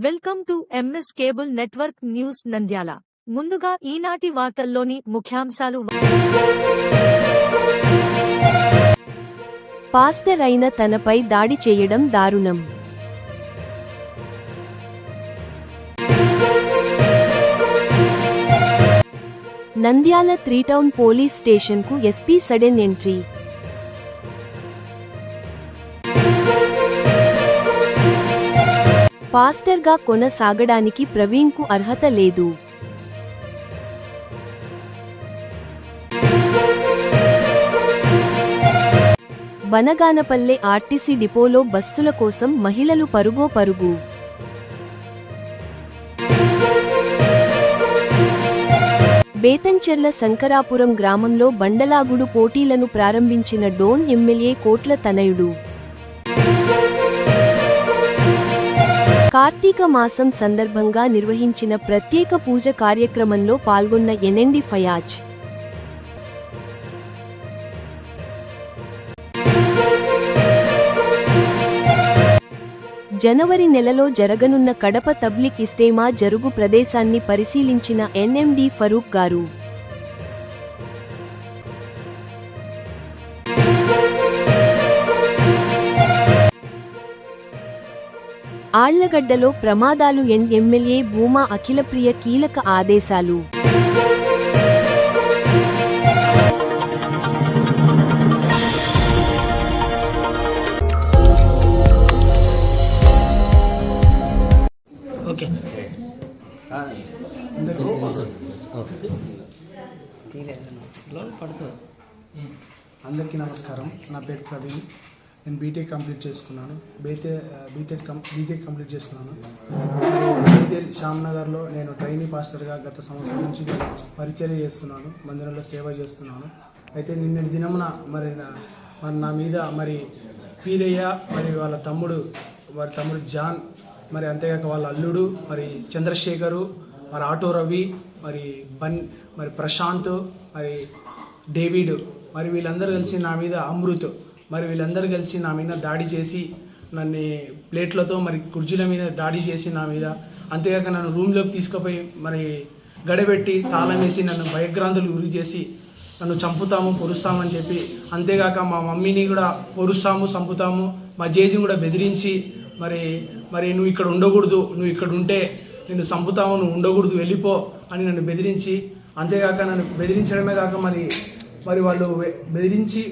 Welcome to MS cable network news Nandyal. ముందుగా ఈనాటి వార్తల్లోని ముఖ్యాంశాలు. పాస్టర్ అయిన తనపై దాడి చేయడం దారుణం. నంద్యాల 3 టౌన్ పోలీస్ స్టేషన్కు ఎస్పీ సడెన్ ఎంట్రీ. పాస్టర్గా కొనసాగడానికి ప్రవీణ్కు అర్హత లేదు. బనగానపల్లె ఆర్టీసీ డిపోలో బస్సుల కోసం మహిళలు పరుగు. బేతంచెర్ల శంకరాపురం గ్రామంలో బండలాగుడు పోటీలను ప్రారంభించిన డోన్ ఎమ్మెల్యే కోట్ల తనయుడు. కార్తీక మాసం సందర్భంగా నిర్వహించిన ప్రత్యేక పూజ కార్యక్రమంలో పాల్గొన్న ఎన్ఎండి ఫయాజ్. జనవరి నెలలో జరగనున్న కడప తబ్లిక్ ఇస్తేమా జరుగు ప్రదేశాన్ని పరిశీలించిన ఎన్ఎండి ఫరూక్ గారు. ఆళ్లగడ్డలో ప్రమాదాలు ఎమ్మెల్యే భూమా అఖిలప్రియ కీలక ఆదేశాలు. అందరికీ నమస్కారం. నా పేరు ప్రవీణ్. నేను బీటెక్ కంప్లీట్ చేసుకున్నాను. బీటెక్ కంప్లీట్ చేసుకున్నాను. శ్యామ్నగర్లో నేను ట్రైనీ పాస్టర్గా గత సంవత్సరం నుంచి పరిచర్య చేస్తున్నాను. మందిరంలో సేవ చేస్తున్నాను. అయితే నిన్నటి దినమున మరి నా మీద మరి పీరయ్య మరి వాళ్ళ తమ్ముడు జాన్, మరి అంతేగాక వాళ్ళ అల్లుడు మరి చంద్రశేఖరు, మరి ఆటో రవి, మరి ప్రశాంత్, మరి డేవిడ్, మరి వీళ్ళందరూ కలిసి నా మీద అమృత్, మరి వీళ్ళందరూ కలిసి నా మీద దాడి చేసి నన్ను ప్లేట్లతో మరి కుర్చీల మీద దాడి చేసి నా మీద, అంతేగాక నన్ను రూమ్లోకి తీసుకుపోయి మరి గడబెట్టి తాళం వేసి నన్ను భయగ్రాంతులు గురి చేసి నన్ను పొరుస్తామని చెప్పి, అంతేగాక మా మమ్మీని కూడా పొరుస్తాము, చంపుతాము, మా జేజీని కూడా బెదిరించి మరి నువ్వు ఇక్కడ ఉండకూడదు, నువ్వు ఇక్కడ ఉంటే నిన్ను చంపుతాము, నువ్వు ఉండకూడదు, వెళ్ళిపో అని నన్ను బెదిరించి, అంతేగాక నన్ను బెదిరించడమే కాక మరి వాళ్ళు బెదిరించి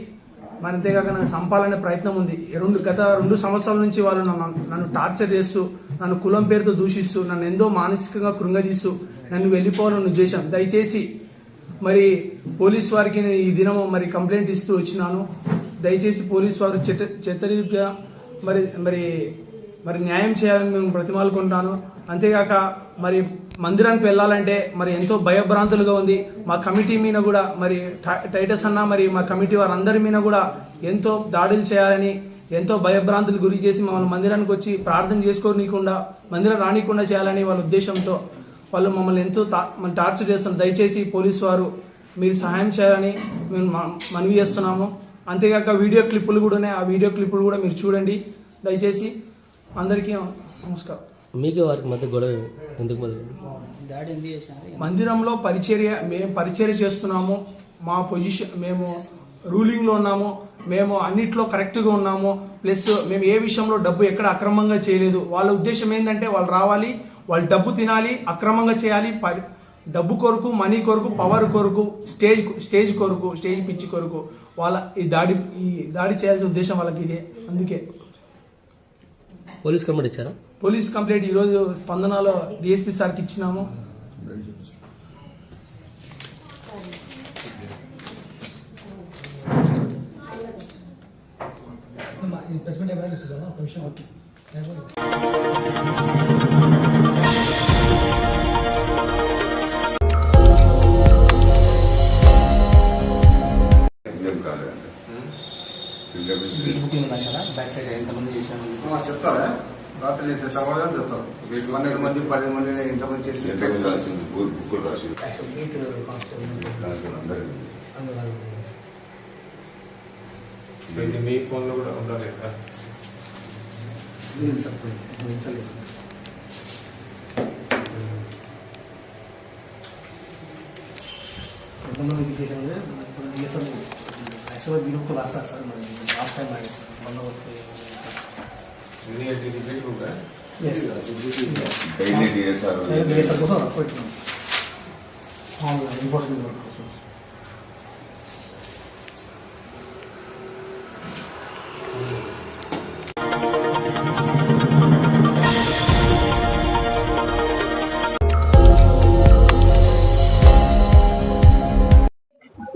మరి అంతేకాక నన్ను చంపాలనే ప్రయత్నం ఉంది. గత 2 సంవత్సరాల నుంచి వాళ్ళు నన్ను టార్చర్ చేస్తూ, నన్ను కులం పేరుతో దూషిస్తూ, నన్ను ఎంతో మానసికంగా కృంగదీస్తూ నన్ను వెళ్ళిపోవాలని ఉద్దేశం. దయచేసి మరి పోలీస్ వారికి నేను ఈ దినము మరి కంప్లైంట్ ఇస్తూ వచ్చినాను. దయచేసి పోలీస్ వారు చట్టరీత్యా మరి న్యాయం చేయాలని మేము బ్రతిమాలుకుంటాను. అంతేగాక మరి మందిరానికి వెళ్ళాలంటే మరి ఎంతో భయభ్రాంతులుగా ఉంది. మా కమిటీ మీద కూడా మరి టైటస్ అన్న మరి మా కమిటీ వారందరి మీద కూడా ఎంతో దాడులు చేయాలని, ఎంతో భయభ్రాంతులు గురి చేసి మమ్మల్ని మందిరానికి వచ్చి ప్రార్థన చేసుకోనీయకుండా, మందిరం రానికుండా చేయాలని వాళ్ళ ఉద్దేశంతో వాళ్ళు మమ్మల్ని ఎంతో టార్చర్ చేస్తాం. దయచేసి పోలీసు వారు మీరు సహాయం చేయాలని మేము మనవి చేస్తున్నాము. అంతేగాక వీడియో క్లిప్పులు కూడా ఉన్నాయి. ఆ వీడియో క్లిప్పులు కూడా మీరు చూడండి దయచేసి. అందరికీ నమస్కారం. మీకు వారికి మధ్య గొడవ ఎందుకు మందిరంలో మేము పరిచర్య చేస్తున్నాము. మా పొజిషన్, మేము రూలింగ్లో ఉన్నాము, మేము అన్నిట్లో కరెక్ట్గా ఉన్నాము. ప్లస్ మేము ఏ విషయంలో డబ్బు ఎక్కడ అక్రమంగా చేయలేదు. వాళ్ళ ఉద్దేశం ఏంటంటే వాళ్ళు రావాలి, వాళ్ళు డబ్బు తినాలి, అక్రమంగా చేయాలి, డబ్బు కొరకు, మనీ కొరకు, పవర్ కొరకు, స్టేజ్ కొరకు, స్టేజ్ పిచ్చి కొరకు వాళ్ళ ఈ దాడి చేయాల్సిన ఉద్దేశం వాళ్ళకి ఇదే. అందుకే పోలీస్ కంప్లైంట్ ఇచ్చారా? పోలీస్ కంప్లైంట్ ఈరోజు స్పందనలో డిఎస్పీ సార్కి ఇచ్చినాము. చెప్తారా? రాత్రి చెప్తాను. 12 మంది 10 మంది ఎంతమంది చేసి మీ ఫోన్లో కూడా ఉండాలి. మొన్న చేసాము ఇప్పుడు డిఎస్ఎల్ యాక్చువల్గా గ్రూప్ రాస్తారు సార్ మరి లాస్ట్ టైం మొన్న పెట్టుకుంటా డిఎస్ఎల్ కోసం రాసిపెట్టినాం ఇంపార్టెంట్ వర్క్ కోసం.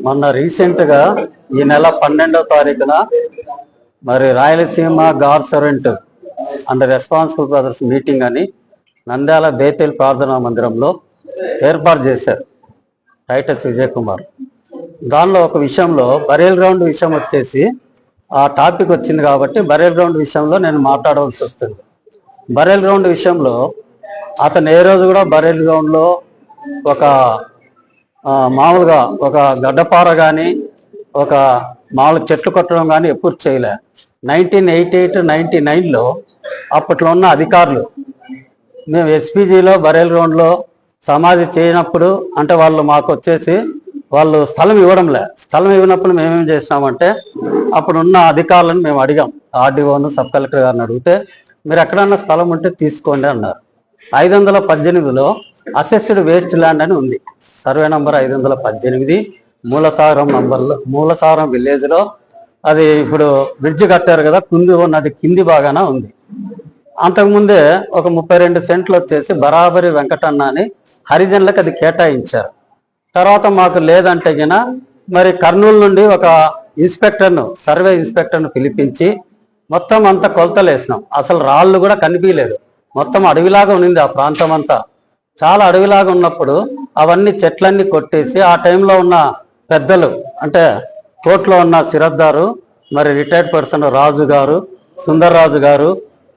మొన్న రీసెంట్గా ఈ నెల 12వ తారీఖున మరి Rayalaseema God servant and responsible brothers meeting అని నంద్యాల బేతేల్ ప్రార్థనా మందిరంలో ఏర్పాటు చేశారు టైటస్ విజయ్ కుమార్. దానిలో ఒక విషయంలో బరియల్ గ్రౌండ్ విషయం వచ్చేసి ఆ టాపిక్ వచ్చింది కాబట్టి బరియల్ గ్రౌండ్ విషయంలో నేను మాట్లాడవలసి వస్తుంది. బరియల్ గ్రౌండ్ విషయంలో అతను ఏ రోజు కూడా బరియల్ గ్రౌండ్లో ఒక మామూలుగా ఒక గడ్డపార కానీ ఒక మామూలు చెట్లు కొట్టడం కానీ ఎప్పుడు చేయలే. 1988-99లో అప్పట్లో ఉన్న అధికారులు మేము ఎస్పీజీలో బరియల్ గ్రౌండ్లో సమాధి చేయనప్పుడు అంటే వాళ్ళు మాకు వచ్చేసి వాళ్ళు స్థలం ఇవ్వడంలే. స్థలం ఇవ్వనప్పుడు మేమేం చేసినామంటే అప్పుడున్న అధికారులను మేము అడిగాం, ఆర్డీఓను సబ్ కలెక్టర్ గారిని అడిగితే మీరు ఎక్కడన్నా స్థలం ఉంటే తీసుకోండి అన్నారు. 518లో అసెస్డ్ వేస్ట్ ల్యాండ్ అని ఉంది, సర్వే నంబర్ 518 మూలసాగరం విలేజ్లో. అది ఇప్పుడు బ్రిడ్జ్ కట్టారు కదా, కుంది ఉన్నది కింది బాగాన ఉంది. అంతకుముందే ఒక 32 సెంట్లు వచ్చేసి బరాబరి వెంకటన్న అని హరిజనులకు అది కేటాయించారు. తర్వాత మాకు లేదంటే గిన మరి కర్నూలు నుండి ఒక ఇన్స్పెక్టర్ను సర్వే ఇన్స్పెక్టర్ను పిలిపించి మొత్తం అంతా కొలతలు వేసినాం. అసలు రాళ్ళు కూడా కనిపించలేదు, మొత్తం అడవిలాగా ఉన్నింది ఆ ప్రాంతం అంతా. చాలా అడవిలాగా ఉన్నప్పుడు అవన్నీ చెట్లన్నీ కొట్టేసి ఆ టైంలో ఉన్న పెద్దలు అంటే కోర్టులో ఉన్న సిరద్దారు, మరి రిటైర్డ్ పర్సన్ రాజు గారు, సుందర్రాజు గారు,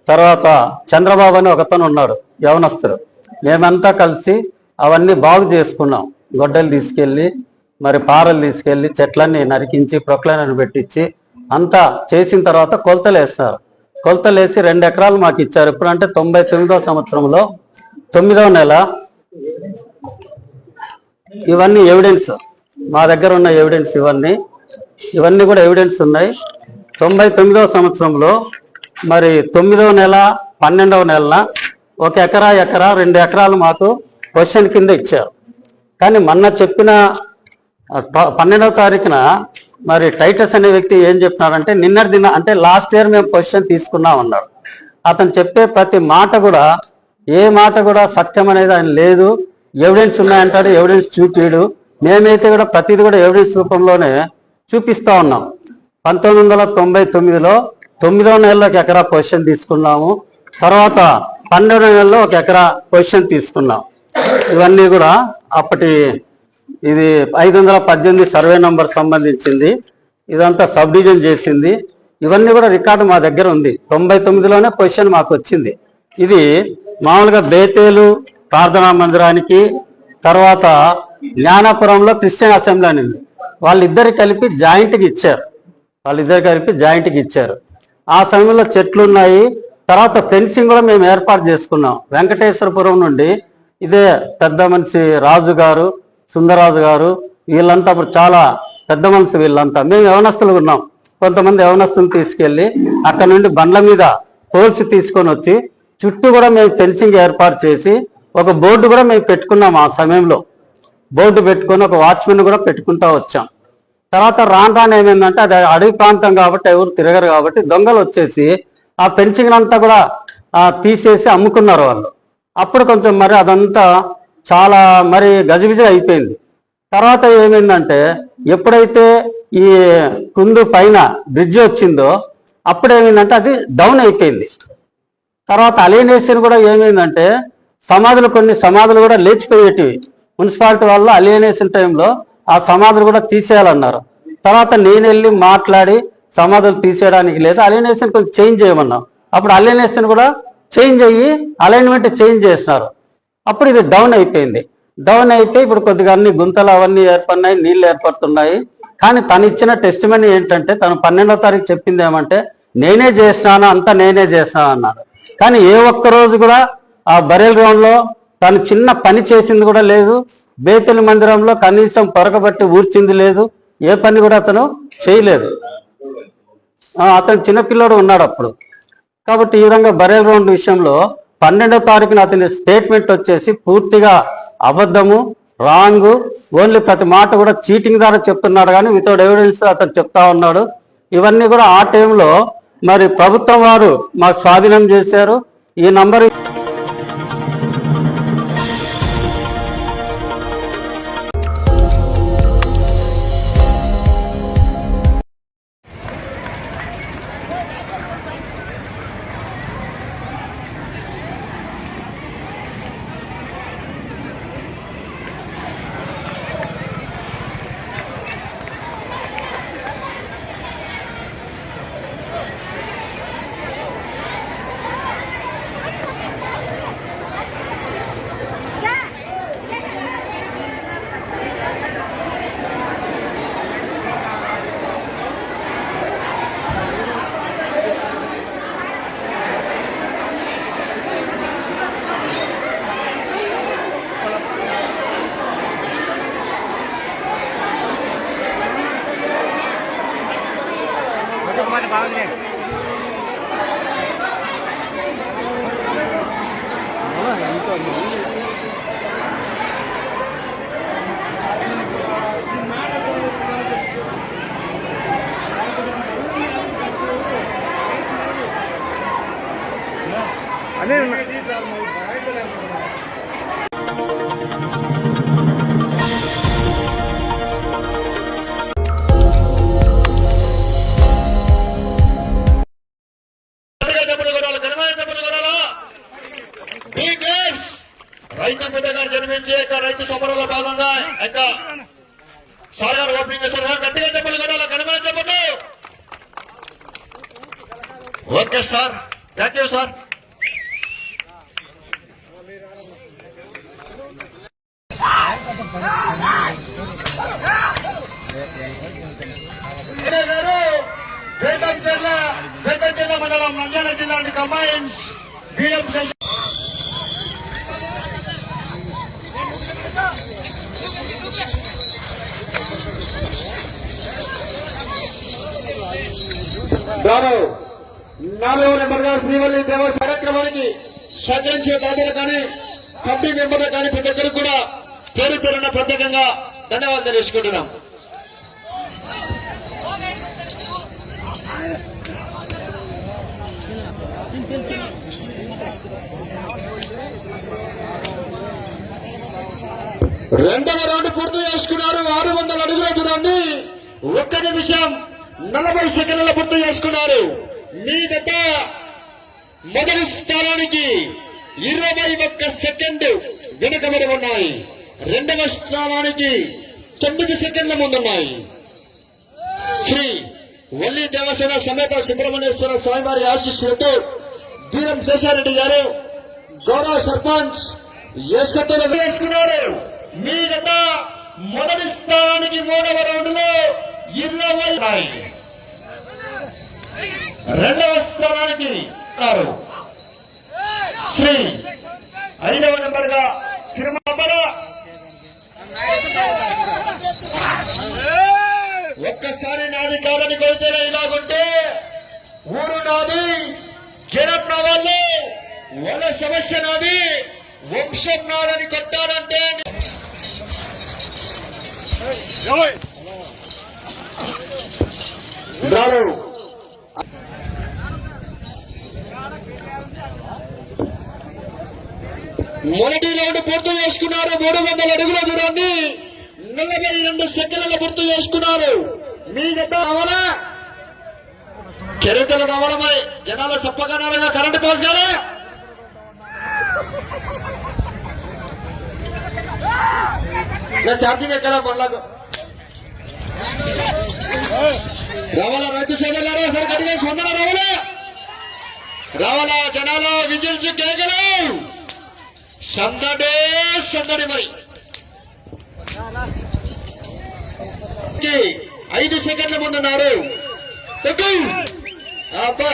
తర్వాత చంద్రబాబు అని ఒకతను ఉన్నాడు యవనస్తుడు, మేమంతా కలిసి అవన్నీ బాగు చేసుకున్నాం. గొడ్డలు తీసుకెళ్ళి మరి పారలు తీసుకెళ్ళి చెట్లన్నీ నరికించి ప్రొక్లైనర్ పెట్టించి అంతా చేసిన తర్వాత కొలతలు వేస్తున్నారు. కొలతలు వేసి 2 ఎకరాలు మాకు ఇచ్చారు. ఎప్పుడంటే 99వ సంవత్సరంలో 9వ నెల. ఇవన్నీ ఎవిడెన్స్, మా దగ్గర ఉన్న ఎవిడెన్స్ ఇవన్నీ కూడా ఎవిడెన్స్ ఉన్నాయి. 99వ సంవత్సరంలో మరి 9వ నెల 12వ నెలన 1 ఎకరా 2 ఎకరాలు మాకు క్వశ్చన్ కింద ఇచ్చారు. కానీ మొన్న చెప్పిన 12వ తారీఖున మరి టైటస్ అనే వ్యక్తి ఏం చెప్పినాడంటే నిన్నటి దిన అంటే లాస్ట్ ఇయర్ మేము పొజిషన్ తీసుకున్నాం అన్నాడు. అతను చెప్పే ప్రతి మాట కూడా ఏ మాట కూడా సత్యం అనేది ఆయన లేదు. ఎవిడెన్స్ ఉన్నాయంటాడు, ఎవిడెన్స్ చూపిడు. మేమైతే కూడా ప్రతిది కూడా ఎవిడెన్స్ రూపంలోనే చూపిస్తా ఉన్నాం. 1999లో 9వ నెలలో 1 ఎకరా పొజిషన్ తీసుకున్నాము. తర్వాత 12వ నెలలో 1 ఎకరా పొజిషన్ తీసుకున్నాం. ఇవన్నీ కూడా అప్పటి ఇది 518 సర్వే నంబర్ సంబంధించింది. ఇదంతా సబ్ డివిజన్ చేసింది. ఇవన్నీ కూడా రికార్డు మా దగ్గర ఉంది. 99లోనే పొజిషన్ మాకు వచ్చింది. ఇది మామూలుగా బేతేలు ప్రార్థనా మందిరానికి, తర్వాత జ్ఞానాపురంలో క్రిస్టియన్ అసెంబ్లీ అని ఉంది. వాళ్ళిద్దరు కలిపి జాయింట్కి ఇచ్చారు. ఆ సమయంలో చెట్లు ఉన్నాయి. తర్వాత ఫెన్సింగ్ కూడా మేము ఏర్పాటు చేసుకున్నాం. వెంకటేశ్వరపురం నుండి ఇదే పెద్ద మనిషి రాజు గారు, సుందరరాజు గారు, వీళ్ళంతా అప్పుడు చాలా పెద్ద మనిషి. వీళ్ళంతా మేము యవనస్తులు ఉన్నాం. కొంతమంది యవనస్తులు తీసుకెళ్ళి అక్కడ నుండి బండ్ల మీద పోల్చి తీసుకొని వచ్చి చుట్టూ కూడా మేము ఫెన్సింగ్ ఏర్పాటు చేసి ఒక బోర్డు కూడా మేము పెట్టుకున్నాం. ఆ సమయంలో బోర్డు పెట్టుకొని ఒక వాచ్మెన్ కూడా పెట్టుకుంటా వచ్చాం. తర్వాత రాను ఏమైందంటే అది అడవి ప్రాంతం కాబట్టి ఎవరు తిరగరు కాబట్టి దొంగలు వచ్చేసి ఆ ఫెన్సింగ్ అంతా కూడా తీసేసి అమ్ముకున్నారు వాళ్ళు. అప్పుడు కొంచెం మరి అదంతా చాలా మరి గజిబిజి అయిపోయింది. తర్వాత ఏమైందంటే ఎప్పుడైతే ఈ కుందు పైన బ్రిడ్జ్ వచ్చిందో అప్పుడు ఏమైందంటే అది డౌన్ అయిపోయింది. తర్వాత అలియనేషన్ కూడా ఏమైందంటే కొన్ని సమాధులు కూడా లేచిపోయేటివి. మున్సిపాలిటీ వాళ్ళు అలియనేషన్ టైంలో ఆ సమాధులు కూడా తీసేయాలన్నారు. తర్వాత నేను వెళ్ళి మాట్లాడి సమాధులు తీసేయడానికి లేదు, అలియనేషన్ కొంచెం చేంజ్ చేయమన్నాం. అప్పుడు అలియనేషన్ కూడా చేంజ్ అయ్యి అలైన్మెంట్ చేంజ్ చేసినారు. అప్పుడు ఇది డౌన్ అయిపోయింది. డౌన్ అయిపోయి ఇప్పుడు కొద్దిగా అన్ని గుంతలు అవన్నీ ఏర్పడినాయి, నీళ్లు ఏర్పడుతున్నాయి. కానీ తను ఇచ్చిన టెస్టిమనీ ఏంటంటే తను 12వ తారీఖు చెప్పింది ఏమంటే నేనే చేసినాను, అంతా నేనే చేసినాను అన్నారు. కానీ ఏ ఒక్క రోజు కూడా ఆ బరియల్ గ్రౌండ్ లో తను చిన్న పని చేసింది కూడా లేదు. బేతుల మందిరంలో కనీసం పొరకబట్టి ఊర్చింది లేదు. ఏ పని కూడా అతను చేయలేదు. అతను చిన్నపిల్లడు ఉన్నాడు అప్పుడు. కాబట్టి ఈ విధంగా బరేల్ రౌండ్ విషయంలో 12వ తారీఖున అతని స్టేట్మెంట్ వచ్చేసి పూర్తిగా అబద్ధము, రాంగ్. ఓన్లీ ప్రతి మాట కూడా చీటింగ్ ద్వారా చెప్తున్నాడు, కానీ వితౌట్ ఎవిడెన్స్ అతను చెప్తా ఉన్నాడు. ఇవన్నీ కూడా ఆ టైంలో మరి ప్రభుత్వం వారు మాకు స్వాధీనం చేశారు. ఈ నంబర్ రైతు బిడ్డగా జన్మించే రైతు సమరంలో భాగంగా సార్ గారు ఓపెనింగ్ చేస్తారు. గట్టిగా చెప్పలు కొట్టాలి, కనుమని చెప్పండి. Okay sir, thank you sir. వేదం జిల్లా మండలం నంద్యాల జిల్లా కంబైన్స్ బిఎం గౌరవ్ 4వ నెంబర్గా శ్రీవల్లి దేవస్ కార్యక్రమానికి సహకరించే దాతలు కానీ కమిటీ మెంబర్లు కానీ ప్రతి ఒక్కరికి కూడా పేరు పేరున ప్రత్యేకంగా ధన్యవాదాలు తెలుసుకుంటున్నాం. రెండవ రౌండ్ పూర్తి చేసుకున్నారు. 600 అడుగుల దూరాన్ని 1 నిమిషం 40 సెకండ్ల పూర్తి చేసుకున్నారు. మీ జత మొదటి స్థానానికి 21 సెకండ్ వెనుకబడి ఉన్నాయి. రెండవ స్థానానికి 9 సెకండ్ల ముందున్నాయి. శ్రీ వల్లి దేవసేన సమేత సుబ్రహ్మణ్యేశ్వర స్వామివారి ఆశీస్సులతో బీరం శేషారెడ్డి గారు గౌరవ సర్పంచ్ ఏస్కత్తలు వేసుకున్నారు. మీ జత మొదటి స్థానానికి 3వ రౌండ్ లో 20 రెండవ స్థానానికి శ్రీ 5వ నెంబర్ గా తిరుమల. ఒక్కసారి నాది కాదని కొడితే ఇలాగుంటే ఊరు నాది, జనం నా వాళ్ళు, వాళ్ళ సమస్య నాది, వంశం నాదని కొట్టాడంటే మొదటి రౌండ్ పూర్తి చేసుకున్నారు. 300 అడుగుల దూరాన్ని 42 సెకండ్ల పూర్తి చేసుకున్నారు. మీ జత కావాలా, చరిత్రలు కావాలా, మరి జనాల చెప్పగలరుగా కరెంటు పాస్ కాలే. ఛార్జింగ్ ఎక్కడా కొనలకు రావాలా రైతు సోదరులారా, సరే గట్టిగా స్పందన రావాలా, రావాలా జనాల విజిల్స్ కేకలు సందడే సందడి. మరి 5 సెకండ్ల ముందున్నారు. అబ్బా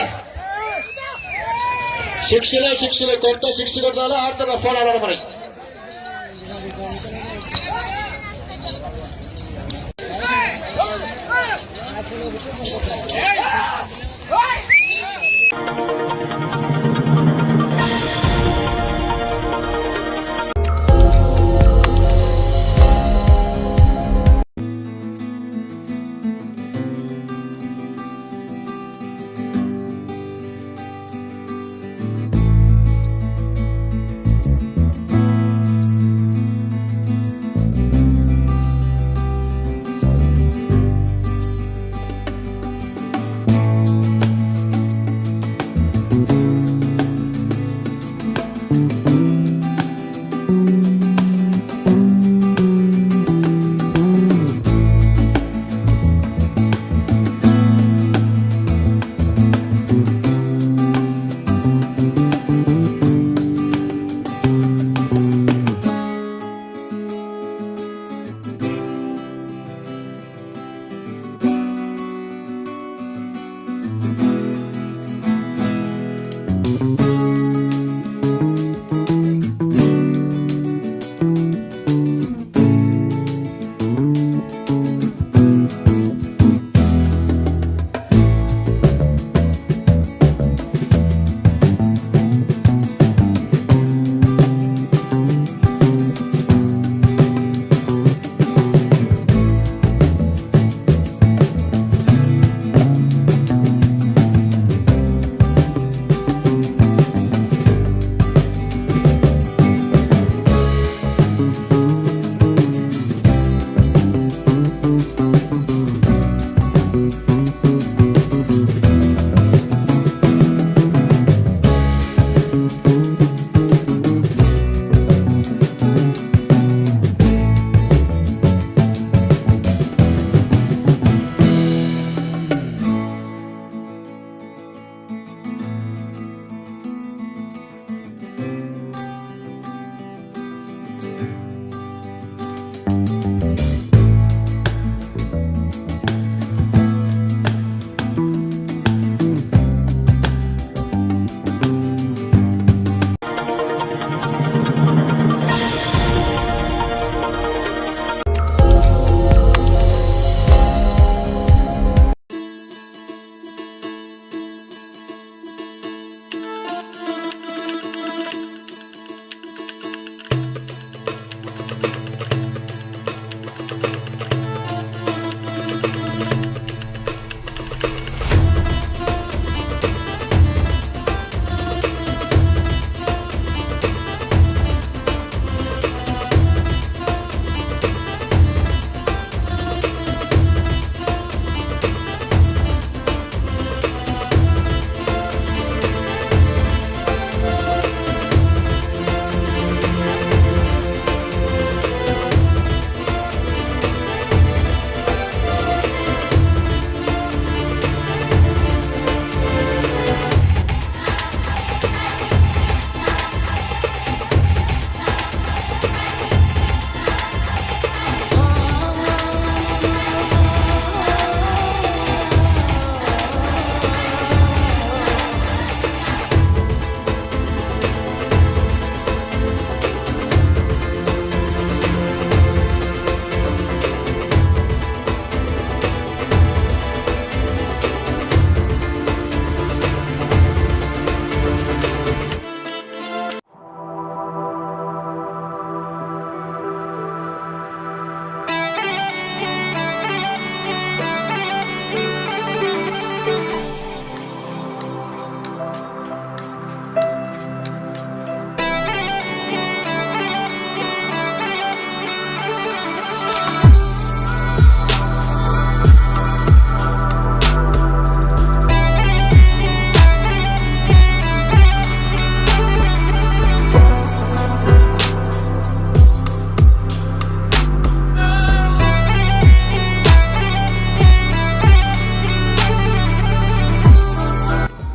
సిక్స్లే కొత్త 6 కొట్టాలి, ఆడుతున్న ఫోన్ ఆడాలి. మరి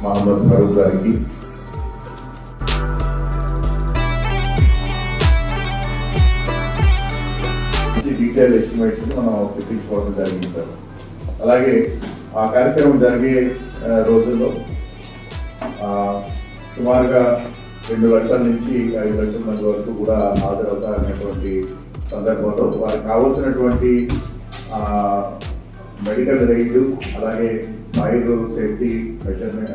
మహమ్మద్ ఫరూక్ గారికి, డీటెయిల్ ఎస్టిమేట్స్ మనం తెప్పించుకోవడం జరిగింది సార్. అలాగే ఆ కార్యక్రమం జరిగే రోజుల్లో సుమారుగా 2 లక్షల నుంచి 5 లక్షల మంది వరకు కూడా హాజరవుతారనేటువంటి సందర్భంలో వారికి కావాల్సినటువంటి మెడికల్ రైడ్ అలాగే ఫైర్ సేఫ్టీ మెజర్మెంట్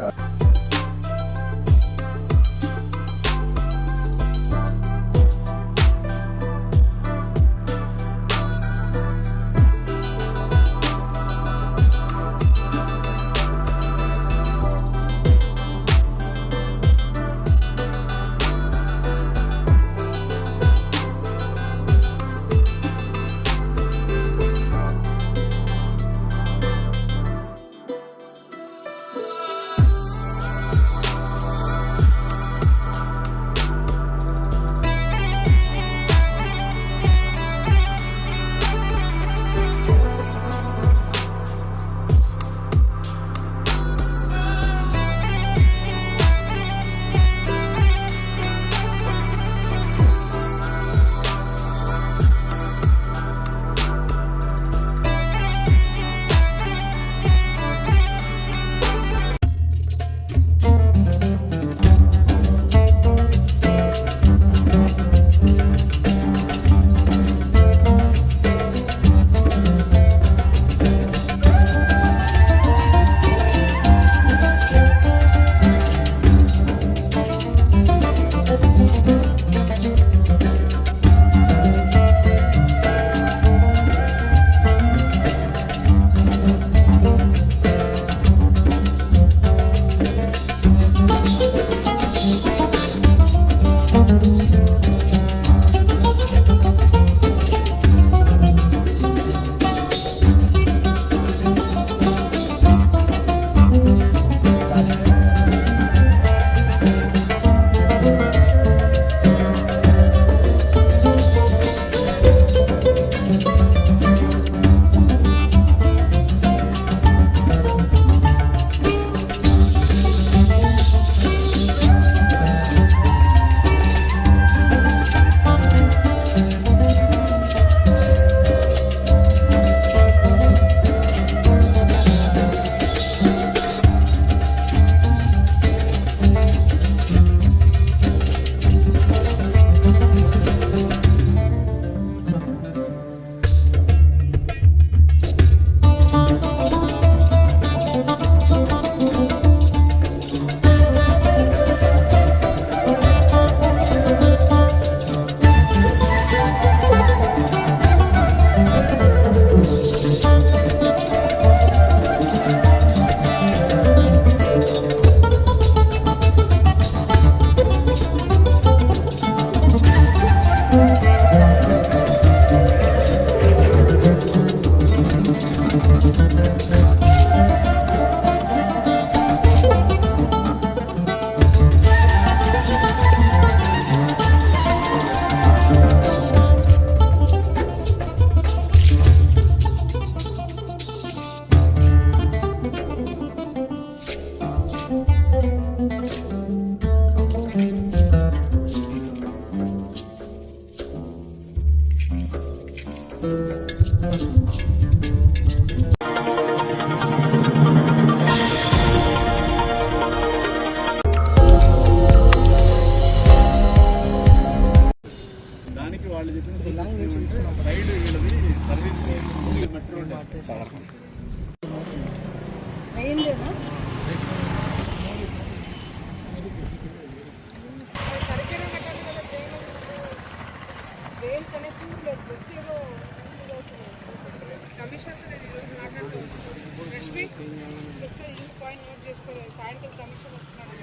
సాయంత్రం కమిషన్ వస్తున్నాడు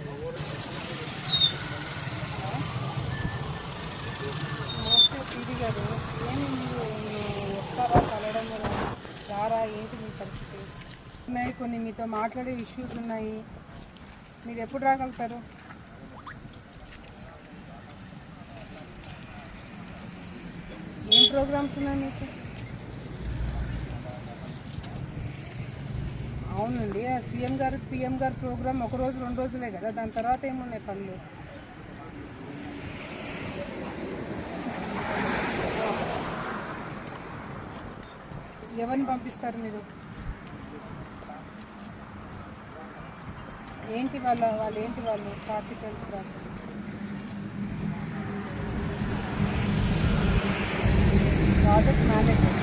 పీడీ గారు ఏమి మీరు వస్తారా కలవడం రారా ఏంటి మీ పరిస్థితి ఉన్నాయి, కొన్ని మీతో మాట్లాడే ఇష్యూస్ ఉన్నాయి, మీరు ఎప్పుడు రాగలుగుతారు? ఏం ప్రోగ్రామ్స్ ఉన్నాయి మీకు? అవునండి, సీఎం గారు పిఎం గారు ప్రోగ్రామ్ ఒక రోజు 2 రోజులే కదా, దాని తర్వాత ఏమున్నాయి పనులు? ఎవరిని పంపిస్తారు మీరు? ఏంటి వాళ్ళు పార్టీ తెలుసు ప్రాజెక్ట్ మేనేజర్.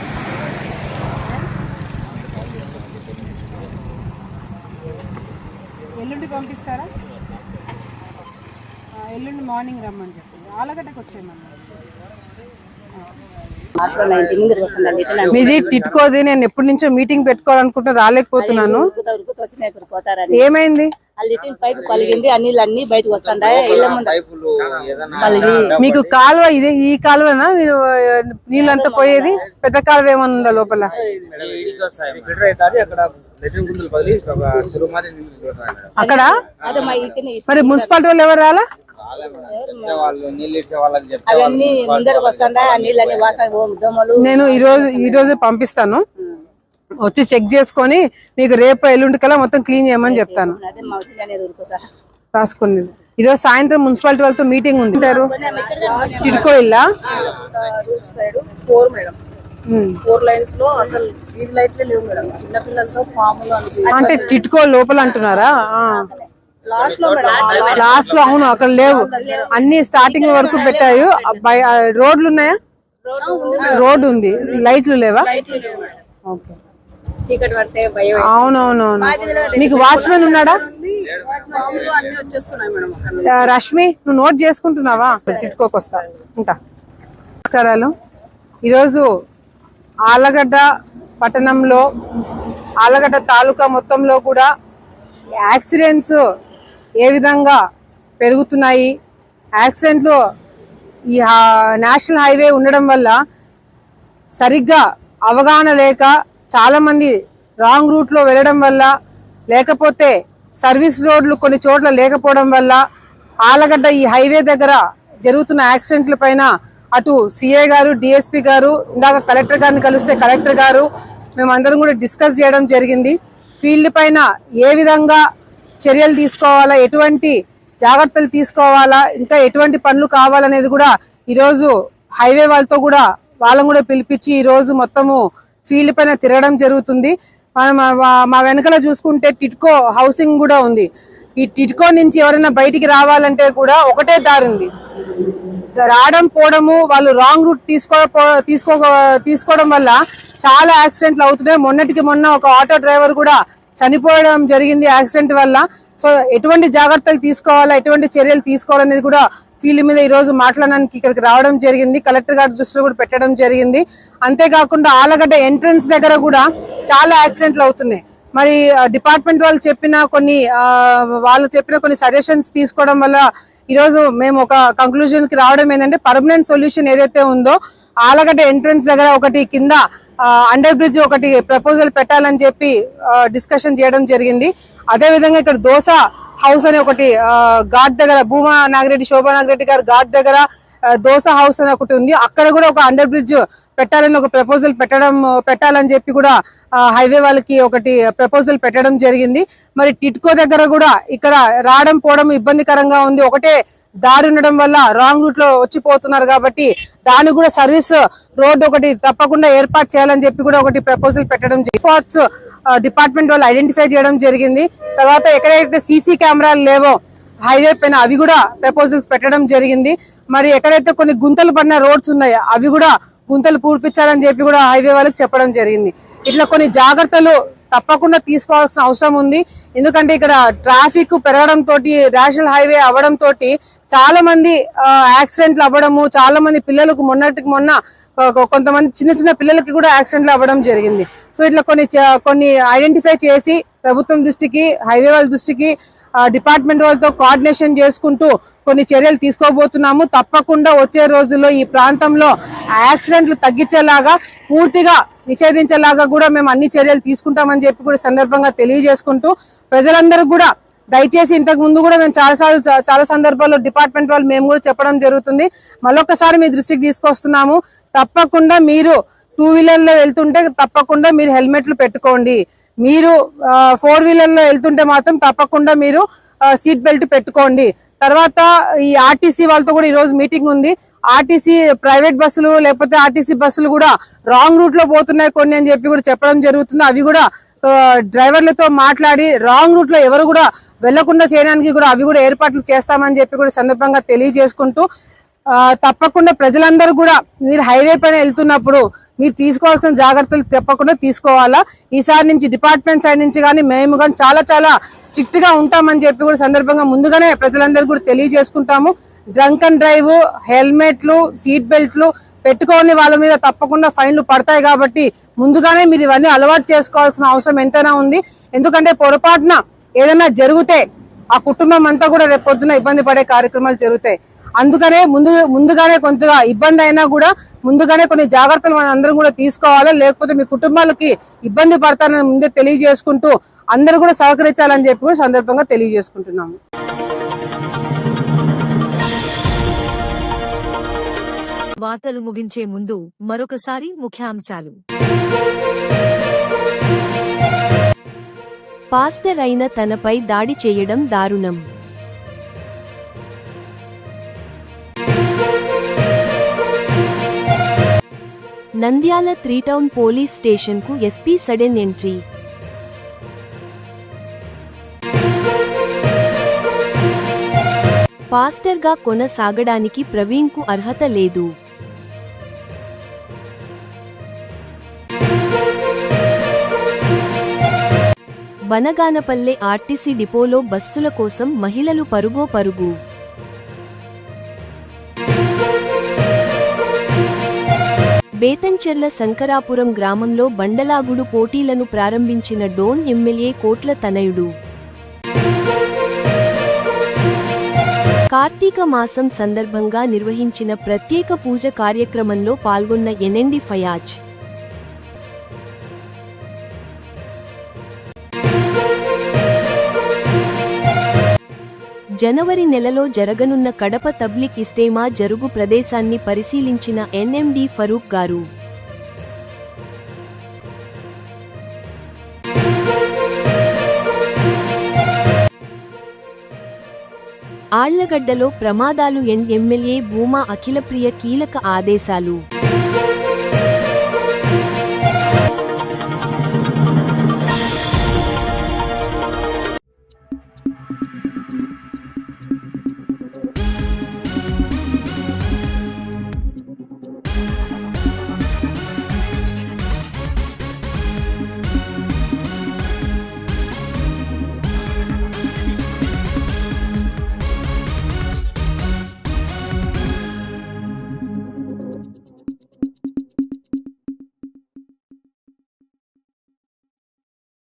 ఎల్లుండి పంపిస్తారా? ఎల్లుండి మార్నింగ్ రమ్మని చెప్పండి. ఆలగడ్డకు వచ్చేయమన్నా. మీది టిట్కోది. నేను ఎప్పటి నుంచో మీటింగ్ పెట్టుకోవాలనుకుంటా, రాలేకపోతున్నాను. ఏమైంది? అన్ని బయటకు వస్తాయి. మీకు కాలువ ఇదే, ఈ కాలువనా మీరు నీళ్ళంతా పోయేది? పెద్ద కాలువ ఏమన్నా ఉందా లోపల? అక్కడ మరి మున్సిపాలిటీ వాళ్ళు ఎవరు రాలా? అవన్నీ ముందరకు వస్తాయి. ఆ నీళ్ళని దోమలు. నేను ఈ రోజు పంపిస్తాను, వచ్చి చెక్ చేసుకొని మీకు రేపు ఎల్లుండి కల్లా మొత్తం క్లీన్ చేయమని చెప్తాను. రాసుకోండి. ఈరోజు సాయంత్రం మున్సిపాలిటీ వాళ్ళతో మీటింగ్ ఉంది. టిడ్కో ఇల్లా? 4 మేడం. 4 లైన్స్ లో అసలు వీధి లైట్లే లేవు మేడం. చిన్న పిల్లలతో పాములు అంటే టిడ్కో లోపల అంటున్నారా? లాస్ట్ లో మేడం. లాస్ట్ లో అవును, అక్కడ లేవు. అన్ని స్టార్టింగ్ వరకు పెట్టారు. రోడ్లు ఉన్నాయా? రోడ్డు ఉంది, లైట్లు లేవా? ఓకే. చీకటి పడితే భయం. అవునవునవును. మీకు వాచ్మెన్ ఉన్నాడా? రష్మి, నువ్వు నోట్ చేసుకుంటున్నావా? తిట్టుకోకొస్తా ఉంటా. నమస్కారాలు. ఈరోజు ఆలగడ్డ పట్టణంలో, ఆలగడ్డ తాలూకా మొత్తంలో కూడా యాక్సిడెంట్స్ ఏ విధంగా పెరుగుతున్నాయి, యాక్సిడెంట్లు ఈ నేషనల్ హైవే ఉండడం వల్ల సరిగ్గా అవగాహన లేక చాలామంది రాంగ్ రూట్లో వెళ్ళడం వల్ల, లేకపోతే సర్వీస్ రోడ్లు కొన్ని చోట్ల లేకపోవడం వల్ల ఆలగడ్డ ఈ హైవే దగ్గర జరుగుతున్న యాక్సిడెంట్ల పైన అటు సిఐ గారు, డిఎస్పీ గారు, ఇందాక కలెక్టర్ గారిని కలిస్తే కలెక్టర్ గారు, మేమందరం కూడా డిస్కస్ చేయడం జరిగింది. ఫీల్డ్ పైన ఏ విధంగా చర్యలు తీసుకోవాలా, ఎటువంటి జాగ్రత్తలు తీసుకోవాలా, ఇంకా ఎటువంటి పనులు కావాలనేది కూడా ఈరోజు హైవే వాళ్ళతో కూడా వాళ్ళని కూడా పిలిపించి ఈరోజు మొత్తము ఫీల్డ్ పైన తిరగడం జరుగుతుంది. మనం మా వెనకాల చూసుకుంటే టిడ్కో హౌసింగ్ కూడా ఉంది. ఈ టిడ్కో నుంచి ఎవరైనా బయటికి రావాలంటే కూడా ఒకటే దారి ఉంది, రావడం పోవడము. వాళ్ళు రాంగ్ రూట్ తీసుకోవడం వల్ల చాలా యాక్సిడెంట్లు అవుతున్నాయి. మొన్నటికి మొన్న ఒక ఆటో డ్రైవర్ కూడా చనిపోవడం జరిగింది యాక్సిడెంట్ వల్ల. సో ఎటువంటి జాగ్రత్తలు తీసుకోవాలా, ఎటువంటి చర్యలు తీసుకోవాలనేది కూడా ఫీల్డ్ మీద ఈ రోజు మాట్లాడడానికి ఇక్కడికి రావడం జరిగింది. కలెక్టర్ గారి దృష్టిలో కూడా పెట్టడం జరిగింది. అంతేకాకుండా ఆలగడ్డ ఎంట్రన్స్ దగ్గర కూడా చాలా యాక్సిడెంట్లు అవుతున్నాయి. మరి డిపార్ట్మెంట్ వాళ్ళు చెప్పిన కొన్ని సజెషన్స్ తీసుకోవడం వల్ల ఈరోజు మేము ఒక కంక్లూజన్ కి రావడం ఏంటంటే, పర్మనెంట్ సొల్యూషన్ ఏదైతే ఉందో ఆలగడ్డ ఎంట్రన్స్ దగ్గర ఒకటి, కింద అండర్ బ్రిడ్జ్ ఒకటి ప్రపోజల్ పెట్టాలని చెప్పి డిస్కషన్ చేయడం జరిగింది. అదే విధంగా ఇక్కడ దోస హౌస్ అని ఒకటి ఘాట్ దగ్గర, భూమా నాగిరెడ్డి, శోభా నాగిరెడ్డి గారి ఘాట్ దగ్గర దోస హౌస్ అని ఒకటి ఉంది. అక్కడ కూడా ఒక అండర్ బ్రిడ్జ్ పెట్టాలని ఒక ప్రపోజల్ పెట్టాలని చెప్పి కూడా హైవే వాళ్ళకి ఒకటి ప్రపోజల్ పెట్టడం జరిగింది. మరి టిడ్కో దగ్గర కూడా ఇక్కడ రావడం పోవడం ఇబ్బందికరంగా ఉంది. ఒకటే దారి ఉండడం వల్ల రాంగ్ రూట్ లో వచ్చిపోతున్నారు కాబట్టి దానికి కూడా సర్వీస్ రోడ్ ఒకటి తప్పకుండా ఏర్పాటు చేయాలని చెప్పి కూడా ఒకటి ప్రపోజల్ పెట్టడం స్పాట్స్ డిపార్ట్మెంట్ వాళ్ళు ఐడెంటిఫై చేయడం జరిగింది. తర్వాత ఎక్కడైతే సీసీ కెమెరాలు లేవో హైవే పైన అవి కూడా ప్రపోజల్స్ పెట్టడం జరిగింది. మరి ఎక్కడైతే కొన్ని గుంతలు పడిన రోడ్స్ ఉన్నాయో అవి కూడా గుంతలు పూర్పించాలని చెప్పి కూడా హైవే వాళ్ళకి చెప్పడం జరిగింది. ఇట్లా కొన్ని జాగ్రత్తలు తప్పకుండా తీసుకోవాల్సిన అవసరం ఉంది. ఎందుకంటే ఇక్కడ ట్రాఫిక్ పెరగడం తోటి, నేషనల్ హైవే అవ్వడం తోటి చాలా మంది యాక్సిడెంట్లు అవ్వడము, చాలా మంది పిల్లలకు మొన్న కొంతమంది చిన్న పిల్లలకి కూడా యాక్సిడెంట్లు అవ్వడం జరిగింది. సో ఇట్లా కొన్ని ఐడెంటిఫై చేసి ప్రభుత్వం దృష్టికి, హైవే వాళ్ళ దృష్టికి, డిపార్ట్మెంట్ వాళ్ళతో కోఆర్డినేషన్ చేసుకుంటూ కొన్ని చర్యలు తీసుకోబోతున్నాము. తప్పకుండా వచ్చే రోజుల్లో ఈ ప్రాంతంలో యాక్సిడెంట్లు తగ్గించేలాగా, పూర్తిగా నిషేధించేలాగా కూడా మేము అన్ని చర్యలు తీసుకుంటామని చెప్పి కూడా సందర్భంగా తెలియజేసుకుంటూ, ప్రజలందరూ కూడా దయచేసి, ఇంతకు ముందు కూడా మేము చాలా సందర్భాల్లో డిపార్ట్మెంట్ వాళ్ళు మేము కూడా చెప్పడం జరుగుతుంది, మళ్ళొక్కసారి మీ దృష్టికి తీసుకొస్తున్నాము. తప్పకుండా మీరు 2 వీలర్లో వెళ్తుంటే తప్పకుండా మీరు హెల్మెట్లు పెట్టుకోండి. మీరు 4 వీలర్లో వెళ్తుంటే మాత్రం తప్పకుండా మీరు సీట్ బెల్ట్ పెట్టుకోండి. తర్వాత ఈ ఆర్టీసీ వాళ్ళతో కూడా ఈరోజు మీటింగ్ ఉంది. ఆర్టీసీ ప్రైవేట్ బస్సులు లేకపోతే ఆర్టీసీ బస్సులు కూడా రాంగ్ రూట్ లో పోతున్నాయి కొన్ని అని చెప్పి కూడా చెప్పడం జరుగుతుంది. అవి కూడా డ్రైవర్లతో మాట్లాడి రాంగ్ రూట్ లో ఎవరు కూడా వెళ్లకుండా చేయడానికి కూడా అవి కూడా ఏర్పాట్లు చేస్తామని చెప్పి కూడా సందర్భంగా తెలియజేసుకుంటూ, తప్పకుండా ప్రజలందరూ కూడా మీరు హైవే పైన వెళ్తున్నప్పుడు మీరు తీసుకోవాల్సిన జాగ్రత్తలు తప్పకుండా తీసుకోవాలా. ఈసారి నుంచి డిపార్ట్మెంట్ సైడ్ నుంచి కానీ మేము కానీ చాలా స్ట్రిక్ట్ గా ఉంటామని చెప్పి కూడా సందర్భంగా ముందుగానే ప్రజలందరూ కూడా తెలియజేసుకుంటాము. డ్రంక్ అండ్ డ్రైవ్, హెల్మెట్లు, సీట్ బెల్ట్లు పెట్టుకోని వాళ్ళ మీద తప్పకుండా ఫైన్లు పడతాయి. కాబట్టి ముందుగానే మీరు ఇవన్నీ అలవాటు చేసుకోవాల్సిన అవసరం ఎంతైనా ఉంది. ఎందుకంటే పొరపాటున ఏదైనా జరిగితే ఆ కుటుంబం అంతా కూడా రేపు పొద్దున ఇబ్బంది పడే కార్యక్రమాలు జరుగుతాయి. అందుకనే ముందుగానే కొంతగా ఇబ్బంది అయినా కూడా ముందుగానే కొన్ని జాగ్రత్తలు మనం అందరం కూడా తీసుకోవాలి. లేకపోతే మీ కుటుంబాలకి ఇబ్బంది పడతారని ముందే తెలియజేసుకుంటూ అందరూ కూడా సహకరించాలని చెప్పి కూడా సందర్భంగా తెలియజేసుకుంటున్నాము. వార్తలు ముగించే ముందు మరొకసారి ముఖ్యాంశాలు. పాస్టర్ అయిన తనపై దాడి చేయడం దారుణం. నంద్యాల 3 టౌన్ పోలీస్ స్టేషన్కు ఎస్పీ సడెన్ ఎంట్రీ. పాస్టర్గా కొనసాగడానికి ప్రవీణ్కు అర్హత లేదు. బనగానపల్లె ఆర్టీసీ డిపోలో బస్సుల కోసం మహిళలు పరుగు. బేతంచెర్ల శంకరాపురం గ్రామంలో బండలాగుడు పోటీలను ప్రారంభించిన డోన్ ఎమ్మెల్యే కోట్ల తనయుడు. కార్తీక మాసం సందర్భంగా నిర్వహించిన ప్రత్యేక పూజ కార్యక్రమంలో పాల్గొన్న ఎన్ఎండి ఫయాజ్. జనవరి నెలలో జరగనున్న కడప తబ్లిక్ ఇస్తేమా జరుగు ప్రదేశాన్ని పరిశీలించిన ఎన్ఎండి ఫరూక్ గారు. ఆళ్లగడ్డలో ప్రమాదాలు ఎమ్మెల్యే భూమా అఖిలప్రియ కీలక ఆదేశాలు.